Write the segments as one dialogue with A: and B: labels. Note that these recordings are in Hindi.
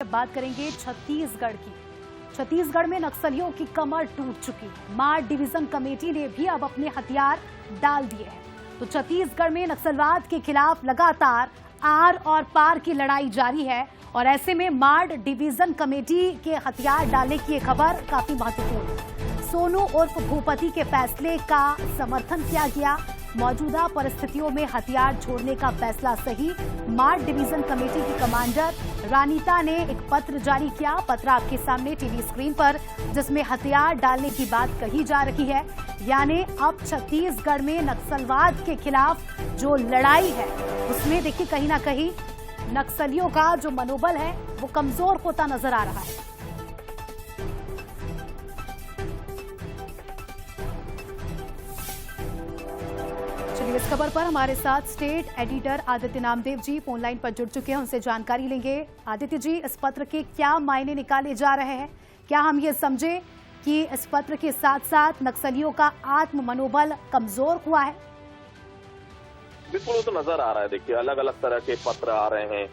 A: बात करेंगे छत्तीसगढ़ की। छत्तीसगढ़ में नक्सलियों की कमर टूट चुकी। मार डिवीजन कमेटी ने भी अब अपने हथियार डाल दिए हैं। तो छत्तीसगढ़ में नक्सलवाद के खिलाफ लगातार आर और पार की लड़ाई जारी है और ऐसे में मार्ड डिवीजन कमेटी के हथियार डालने की ये खबर काफी महत्वपूर्ण है। सोनू उर्फ भूपति के फैसले का समर्थन किया गया। मौजूदा परिस्थितियों में हथियार छोड़ने का फैसला सही। मार्ड डिवीजन कमेटी की कमांडर रानीता ने एक पत्र जारी किया। पत्र आपके सामने टीवी स्क्रीन पर, जिसमें हथियार डालने की बात कही जा रही है। यानी अब छत्तीसगढ़ में नक्सलवाद के खिलाफ जो लड़ाई है उसमें देखिए कहीं ना कहीं नक्सलियों का जो मनोबल है वो कमजोर होता नजर आ रहा है। इस खबर पर हमारे साथ state editor Aditya Namdev ji phone line पर जुड़ चुके हैं, उनसे जानकारी लेंगे। आदित्य जी, इस पत्र के क्या मायने निकाले जा रहे हैं? क्या हम ये समझे कि इस पत्र के साथ साथ नक्सलियों का आत्म मनोबल कमजोर हुआ है?
B: बिल्कुल, वो तो नजर आ रहा है। देखिए, अलग अलग तरह के पत्र आ रहे हैं।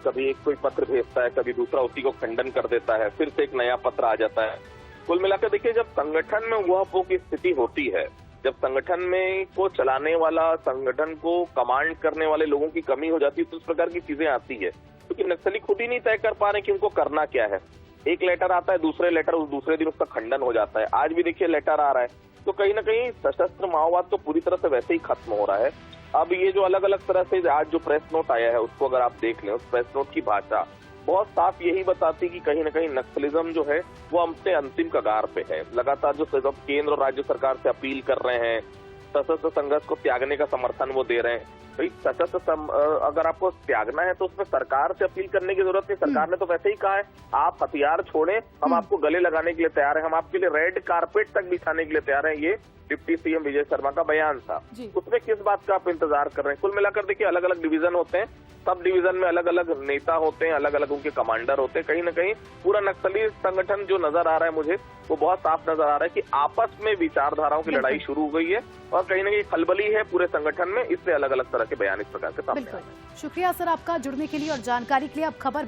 B: कभी एक कोई पत्र भेजता है, कभी दूसरा उसी को खंडन कर देता है, फिर से एक नया पत्र आ जाता है। कुल मिलाकर देखिए, जब संगठन में उहापोह की स्थिति होती है, जब संगठन में को चलाने वाला, संगठन को कमांड करने वाले लोगों की कमी हो जाती है, तो उस प्रकार की चीजें आती है। क्योंकि नक्सली खुद ही नहीं तय कर पा रहे कि उनको करना क्या है। एक लेटर आता है, दूसरे लेटर उस दूसरे दिन उसका खंडन हो जाता है। आज भी देखिए लेटर आ रहा है, तो कहीं ना कहीं सशस्त्र माओवाद तो पूरी तरह से वैसे ही खत्म हो रहा है। अब ये जो अलग अलग तरह से आज जो प्रेस नोट आया है, उसको अगर आप देख लें, उस प्रेस नोट की भाषा बहुत साफ यही बताती कि कहीं ना कहीं नक्सलिज्म जो है वो हमसे अंतिम कगार पे है। लगातार जो केंद्र और राज्य सरकार से अपील कर रहे हैं, सशस्त्र संघर्ष को त्यागने का समर्थन वो दे रहे हैं। भाई, सशस्त्र अगर आपको त्यागना है तो उसमें सरकार से अपील करने की जरूरत नहीं। सरकार ने तो वैसे ही कहा है, आप हथियार छोड़ें, हम आपको गले लगाने के लिए तैयार हैं, हम आपके लिए रेड कारपेट तक बिछाने के लिए तैयार हैं। ये डिप्टी सीएम विजय शर्मा का बयान था। उसमें किस बात का आप इंतजार कर रहे हैं? कुल मिलाकर देखिए, अलग अलग डिवीजन होते हैं, सब डिवीजन में अलग अलग नेता होते हैं, अलग अलग उनके कमांडर होते हैं। कहीं ना कहीं पूरा नक्सली संगठन जो नजर आ रहा है मुझे, वो बहुत साफ नजर आ रहा है कि आपस में विचारधाराओं की लड़ाई शुरू हो गई है और कहीं ना कहीं खलबली है पूरे संगठन में। इससे अलग अलग तरह के बयान इस प्रकार के सामने आ रहे हैं।
A: शुक्रिया सर आपका जुड़ने के लिए और जानकारी के लिए। अब खबर